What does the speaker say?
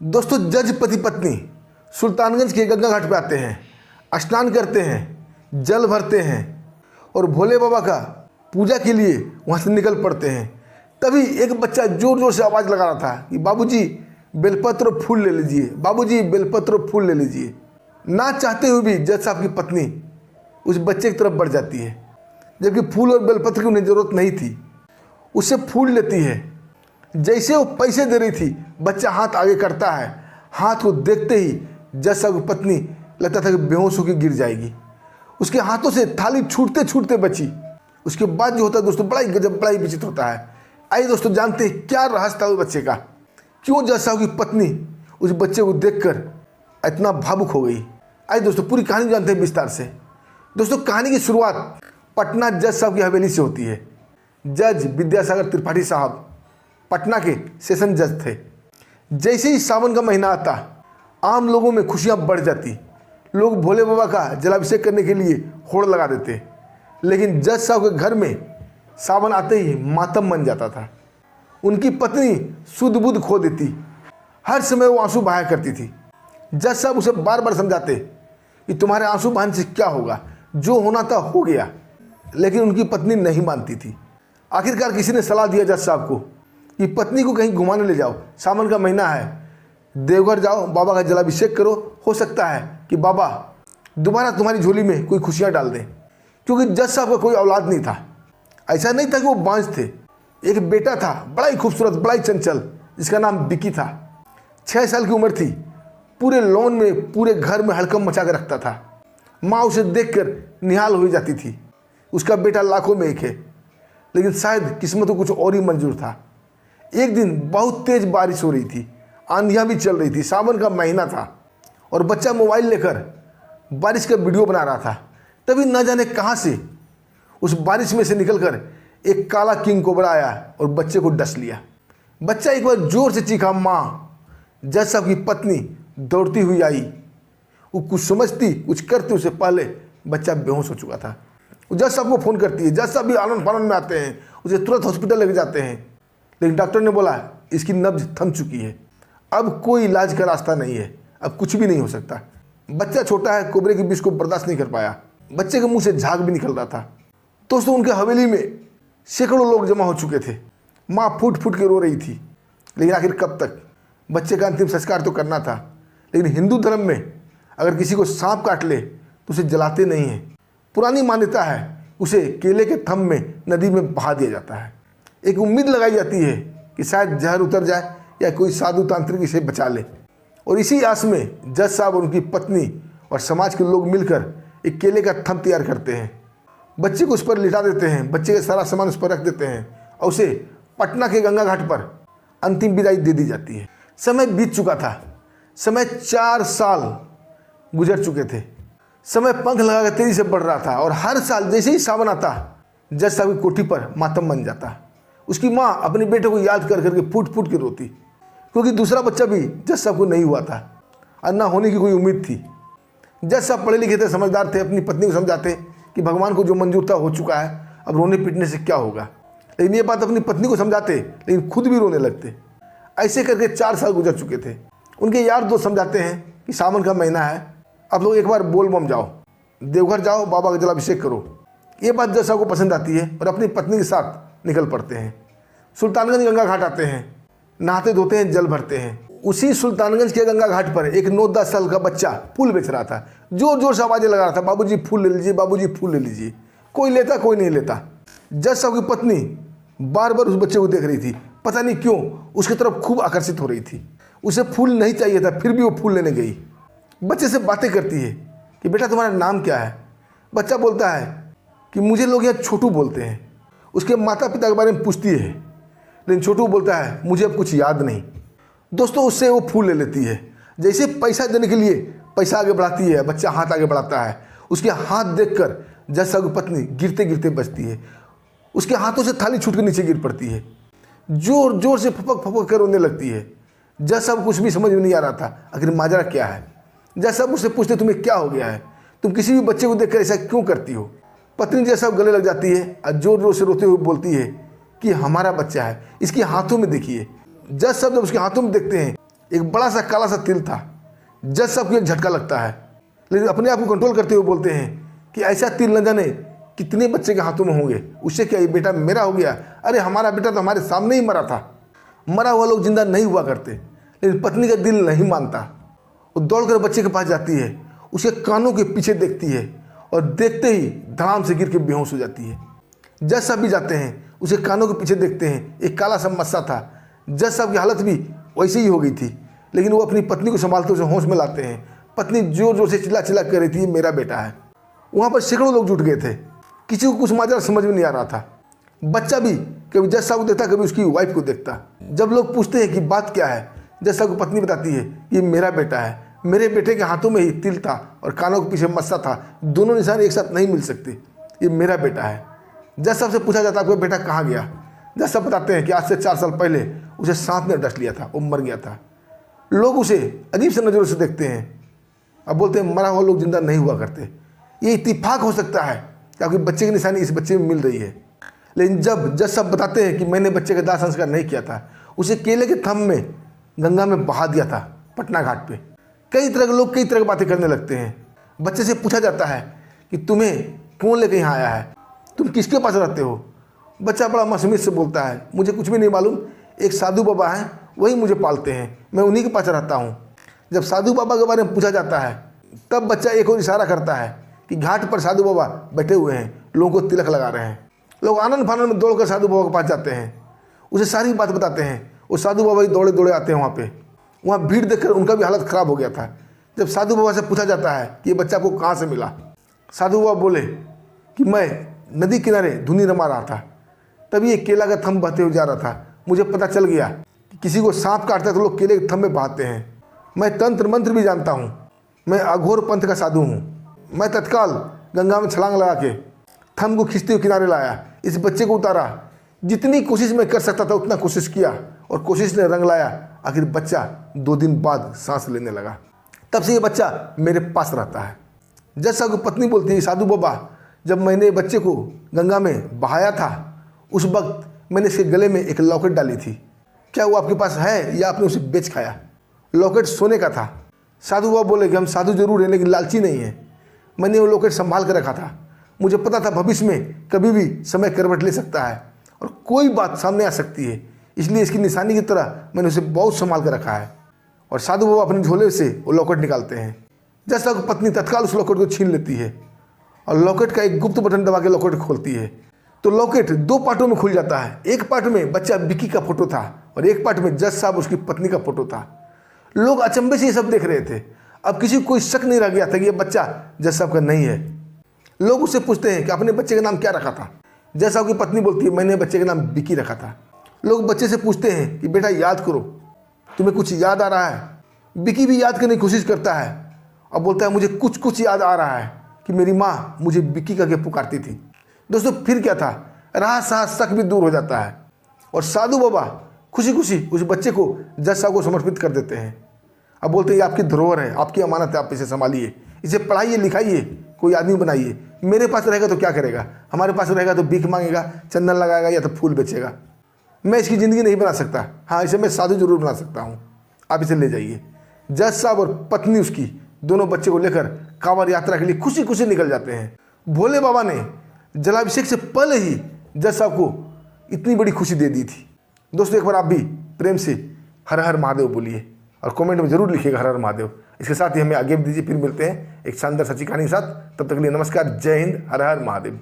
दोस्तों, जज पति पत्नी सुल्तानगंज के गंगा घाट पे आते हैं, स्नान करते हैं, जल भरते हैं और भोले बाबा का पूजा के लिए वहाँ से निकल पड़ते हैं। तभी एक बच्चा जोर जोर से आवाज़ लगा रहा था कि बाबूजी बेलपत्र और फूल ले लीजिए, बाबूजी बेलपत्र और फूल ले लीजिए। ना चाहते हुए भी जज साहब की पत्नी उस बच्चे की तरफ बढ़ जाती है, जबकि फूल और बेलपत्र की उन्हें ज़रूरत नहीं थी। उससे फूल लेती है। जैसे वो पैसे दे रही थी, बच्चा हाथ आगे करता है। हाथ को देखते ही जज साहब की पत्नी लगता था कि बेहोश होकर गिर जाएगी। उसके हाथों से थाली छूटते छूटते बची। उसके बाद जो होता है दोस्तों, बड़ा ही गजब, बड़ा ही विचित्र होता है। आइए दोस्तों जानते हैं क्या रहस्य था उस बच्चे का, क्यों जज साहब की पत्नी उस बच्चे को देखकर इतना भावुक हो गई। आइए दोस्तों पूरी कहानी जानते हैं विस्तार से। दोस्तों, कहानी की शुरुआत पटना जज साहब की हवेली से होती है। जज विद्यासागर त्रिपाठी साहब पटना के सेशन जज थे। जैसे ही सावन का महीना आता, आम लोगों में खुशियां बढ़ जाती। लोग भोले बाबा का जलाभिषेक करने के लिए होड़ लगा देते। लेकिन जज साहब के घर में सावन आते ही मातम बन जाता था। उनकी पत्नी सुध बुध खो देती। हर समय वो आंसू बहाया करती थी। जज साहब उसे बार बार समझाते कि तुम्हारे आंसू बहाने से क्या होगा, जो होना था हो गया। लेकिन उनकी पत्नी नहीं मानती थी। आखिरकार किसी ने सलाह दिया जज साहब को कि पत्नी को कहीं घुमाने ले जाओ, सावन का महीना है, देवघर जाओ, बाबा का जलाभिषेक करो। हो सकता है कि बाबा दोबारा तुम्हारी झोली में कोई खुशियाँ डाल दें। क्योंकि जज साहब का कोई औलाद नहीं था। ऐसा नहीं था कि वो बांझ थे। एक बेटा था, बड़ा ही खूबसूरत, बड़ा ही चंचल, जिसका नाम बिकी था। 6 साल की उम्र थी। पूरे लॉन में, पूरे घर में हड़कंप मचा कर रखता था। माँ उसे देखकर निहाल हो जाती थी। उसका बेटा लाखों में एक है, लेकिन शायद किस्मत को कुछ और ही मंजूर था। एक दिन बहुत तेज बारिश हो रही थी, आंधियाँ भी चल रही थी, सावन का महीना था और बच्चा मोबाइल लेकर बारिश का वीडियो बना रहा था। तभी न जाने कहाँ से उस बारिश में से निकलकर एक काला किंग कोबरा आया और बच्चे को डस लिया। बच्चा एक बार जोर से चीखा, माँ। जज साहब की पत्नी दौड़ती हुई आई। वो कुछ समझती, कुछ करती, उससे पहले बच्चा बेहोश हो चुका था। वो जज साहब को फ़ोन करती है। जज साहब भी आनंद फानंद में आते हैं, उसे तुरंत हॉस्पिटल लेके जाते हैं। लेकिन डॉक्टर ने बोला इसकी नब्ज थम चुकी है, अब कोई इलाज का रास्ता नहीं है, अब कुछ भी नहीं हो सकता। बच्चा छोटा है, कोबरे के विष को बर्दाश्त नहीं कर पाया। बच्चे के मुंह से झाग भी निकल रहा था। दोस्तों, उनके हवेली में सैकड़ों लोग जमा हो चुके थे। माँ फूट फूट के रो रही थी। लेकिन आखिर कब तक? बच्चे का अंतिम संस्कार तो करना था। लेकिन हिंदू धर्म में अगर किसी को सांप काट ले तो उसे जलाते नहीं हैं। पुरानी मान्यता है, उसे केले के थंब में नदी में बहा दिया जाता है। एक उम्मीद लगाई जाती है कि शायद जहर उतर जाए या कोई साधु तांत्रिक इसे बचा ले। और इसी आस में जज साहब और उनकी पत्नी और समाज के लोग मिलकर एक केले का थंब तैयार करते हैं। बच्चे को उस पर लिटा देते हैं, बच्चे का सारा सामान उस पर रख देते हैं और उसे पटना के गंगा घाट पर अंतिम विदाई दे दी जाती है। समय बीत चुका था। समय 4 साल गुजर चुके थे। समय पंख लगाकर तेजी से बढ़ रहा था और हर साल जैसे ही सावन आता, जज साहब की कोठी पर मातम बन जाता। उसकी माँ अपने बेटे को याद कर करके फूट फूट के रोती, क्योंकि दूसरा बच्चा भी जज साहब को नहीं हुआ था और ना होने की कोई उम्मीद थी। जज साहब पढ़े लिखे थे, समझदार थे, अपनी पत्नी को समझाते कि भगवान को जो मंजूर था हो चुका है, अब रोने पीटने से क्या होगा। लेकिन ये बात अपनी पत्नी को समझाते, लेकिन खुद भी रोने लगते। ऐसे करके 4 साल गुजर चुके थे। उनके यार दोस्त समझाते हैं कि सावन का महीना है, आप लोग एक बार बोल बम जाओ, देवघर जाओ, बाबा का जलाभिषेक करो। ये बात जज साहब को पसंद आती है और अपनी पत्नी के साथ निकल पड़ते हैं। सुल्तानगंज गंगा घाट आते हैं, नहाते धोते हैं, जल भरते हैं। उसी सुल्तानगंज के गंगा घाट पर एक 9-10 साल का बच्चा फूल बेच रहा था। जोर जोर से आवाज़ें लगा रहा था, बाबूजी फूल ले लीजिए, बाबूजी फूल ले लीजिए। कोई लेता, कोई नहीं लेता। जज साहब की पत्नी बार बार उस बच्चे को देख रही थी, पता नहीं क्यों उसकी तरफ खूब आकर्षित हो रही थी। उसे फूल नहीं चाहिए था, फिर भी वो फूल लेने गई। बच्चे से बातें करती है कि बेटा तुम्हारा नाम क्या है। बच्चा बोलता है कि मुझे लोग यहाँ छोटू बोलते हैं। उसके माता पिता के बारे में पूछती है, लेकिन छोटू बोलता है मुझे अब कुछ याद नहीं। दोस्तों, उससे वो फूल ले लेती है। जैसे पैसा देने के लिए पैसा आगे बढ़ाती है, बच्चा हाथ आगे बढ़ाता है। उसके हाथ देखकर जज साहब की पत्नी गिरते गिरते बचती है। उसके हाथों से थाली छूट कर नीचे गिर पड़ती है। जोर जोर से फपक फपक कर रोने लगती है। जज साहब कुछ भी समझ में नहीं आ रहा था आखिर माजरा क्या है। जज साहब उससे पूछते तुम्हें क्या हो गया है, तुम किसी भी बच्चे को देखकर ऐसा क्यों करती हो। पत्नी जज साहब गले लग जाती है और जोर जोर से रोते हुए बोलती है कि हमारा बच्चा है, इसके हाथों में देखिए। जज साहब जब उसके हाथों में देखते हैं एक बड़ा सा काला सा तिल था। जज साहब को एक झटका लगता है, लेकिन अपने आप को कंट्रोल करते हुए बोलते हैं कि ऐसा तिल न जाने कितने बच्चे के हाथों में होंगे, उससे क्या ये बेटा मेरा हो गया? अरे हमारा बेटा तो हमारे सामने ही मरा था। मरा हुआ लोग जिंदा नहीं हुआ करते। लेकिन पत्नी का दिल नहीं मानता। वो दौड़कर बच्चे के पास जाती है, उसके कानों के पीछे देखती है और देखते ही धड़ाम से गिर के बेहोश हो जाती है। जज साहब भी जाते हैं, उसके कानों के पीछे देखते हैं, एक काला सा मस्सा था। जज साहब की हालत भी वैसे ही हो गई थी, लेकिन वो अपनी पत्नी को संभालते हुए होश में लाते हैं। पत्नी जोर जोर से चिल्ला चिल्ला कर रही थी, ये मेरा बेटा है। वहाँ पर सैकड़ों लोग जुट गए थे। किसी को कुछ माजरा समझ में नहीं आ रहा था। बच्चा भी कभी जज साहब को देखता, कभी उसकी वाइफ को देखता। जब लोग पूछते हैं कि बात क्या है, जज साहब को पत्नी बताती है, ये मेरा बेटा है, मेरे बेटे के हाथों में ही तिल था और कानों के पीछे मस्सा था, दोनों निशान एक साथ नहीं मिल सकते, ये मेरा बेटा है। जज साहब से पूछा जाता, आपका बेटा कहाँ गया? जज साहब बताते हैं कि आज से 4 साल पहले उसे सांप ने डस लिया था, वो मर गया था। लोग उसे अजीब से नज़रों से देखते हैं। अब बोलते हैं मरा हुआ लोग जिंदा नहीं हुआ करते। ये इत्तेफाक हो सकता है कि आपके बच्चे की निशानी इस बच्चे में मिल रही है। लेकिन जब जज साहब बताते हैं कि मैंने बच्चे का दाह संस्कार नहीं किया था, उसे केले के थंब में गंगा में बहा दिया था पटना घाट पे। कई तरह के लोग कई तरह की बातें करने लगते हैं। बच्चे से पूछा जाता है कि तुम्हें कौन लेके यहाँ आया है, तुम किसके पास रहते हो? बच्चा बड़ा मासूमियत से बोलता है, मुझे कुछ भी नहीं मालूम, एक साधु बाबा हैं, वही मुझे पालते हैं, मैं उन्हीं के पास रहता हूँ। जब साधु बाबा के बारे में पूछा जाता है, तब बच्चा एक और इशारा करता है कि घाट पर साधु बाबा बैठे हुए हैं, लोगों को तिलक लगा रहे हैं। लोग आनंद फानंद में दौड़कर साधु बाबा के पास जाते हैं, उसे सारी बात बताते हैं। वो साधु बाबा ही दौड़े दौड़े आते हैं वहाँ पे। वहाँ भीड़ देखकर उनका भी हालत ख़राब हो गया था। जब साधु बाबा से पूछा जाता है कि ये बच्चा आपको कहाँ से मिला, साधु बाबा बोले कि मैं नदी किनारे धुनी रमा रहा था, तभी एक केला का थंब बहते हुए जा रहा था। मुझे पता चल गया कि किसी को सांप काटता है तो लोग केले के थंब में बहाते हैं। मैं तंत्र मंत्र भी जानता हूँ, मैं अघोर पंथ का साधु हूँ। मैं तत्काल गंगा में छलांग लगा के थंब को खींचते हुए किनारे लाया, इस बच्चे को उतारा। जितनी कोशिश मैं कर सकता था उतना कोशिश किया और कोशिश ने रंग लाया। आखिर बच्चा 2 दिन बाद सांस लेने लगा। तब से ये बच्चा मेरे पास रहता है। जज साहब की पत्नी बोलती है, साधु बाबा, जब मैंने बच्चे को गंगा में बहाया था, उस वक्त मैंने इसके गले में एक लॉकेट डाली थी, क्या वो आपके पास है या आपने उसे बेच खाया? लॉकेट सोने का था। साधु बाबा बोले कि हम साधु जरूर हैं लेकिन लालची नहीं है। मैंने वो लॉकेट संभाल कर रखा था, मुझे पता था भविष्य में कभी भी समय करवट ले सकता है और कोई बात सामने आ सकती है, इसलिए इसकी निशानी की तरह मैंने उसे बहुत संभाल कर रखा है। और साधु बाबा अपने झोले से वो लॉकेट निकालते हैं। जज साहब की पत्नी तत्काल उस लॉकेट को छीन लेती है और लॉकेट का एक गुप्त बटन दबा के लॉकेट खोलती है तो लॉकेट 2 पार्टों में खुल जाता है। एक पार्ट में बच्चा विकी का फोटो था और एक पार्ट में जज साहब उसकी पत्नी का फोटो था। लोग अचंभे से ये सब देख रहे थे। अब किसी को कोई शक नहीं रह गया था कि यह बच्चा जज साहब का नहीं है। लोग उससे पूछते हैं कि आपने बच्चे का नाम क्या रखा था? जज साहब की पत्नी बोलती है, मैंने बच्चे का नाम विकी रखा था। लोग बच्चे से पूछते हैं कि बेटा याद करो, तुम्हें कुछ याद आ रहा है? विकी भी याद करने की कोशिश करता है और बोलता है, मुझे कुछ कुछ याद आ रहा है कि मेरी माँ मुझे विकी करके पुकारती थी। दोस्तों फिर क्या था, राह साहस शक भी दूर हो जाता है और साधु बाबा खुशी खुशी उस बच्चे को जज साहब को समर्पित कर देते हैं। अब बोलते हैं, ये आपकी धरोहर है, आपकी अमानत है, आप इसे संभालिए, इसे पढ़ाइए लिखाइए, कोई आदमी बनाइए। मेरे पास रहेगा तो क्या करेगा? हमारे पास रहेगा तो भीख मांगेगा, चंदन लगाएगा या तो फूल बेचेगा। मैं इसकी ज़िंदगी नहीं बना सकता, हाँ इसे मैं साधु जरूर बना सकता हूँ, आप इसे ले जाइए। जज साहब और पत्नी उसकी दोनों बच्चे को लेकर कांवड़ यात्रा के लिए खुशी खुशी निकल जाते हैं। भोले बाबा ने जलाभिषेक से पहले ही जज साहब को इतनी बड़ी खुशी दे दी थी। दोस्तों एक बार आप भी प्रेम से हर हर महादेव बोलिए और कमेंट में जरूर लिखिएगा हर हर महादेव। इसके साथ ही हमें आगे दीजिए, फिर मिलते हैं एक शानदार सच्ची कहानी के साथ। तब तक के लिए नमस्कार, जय हिंद, हर हर महादेव।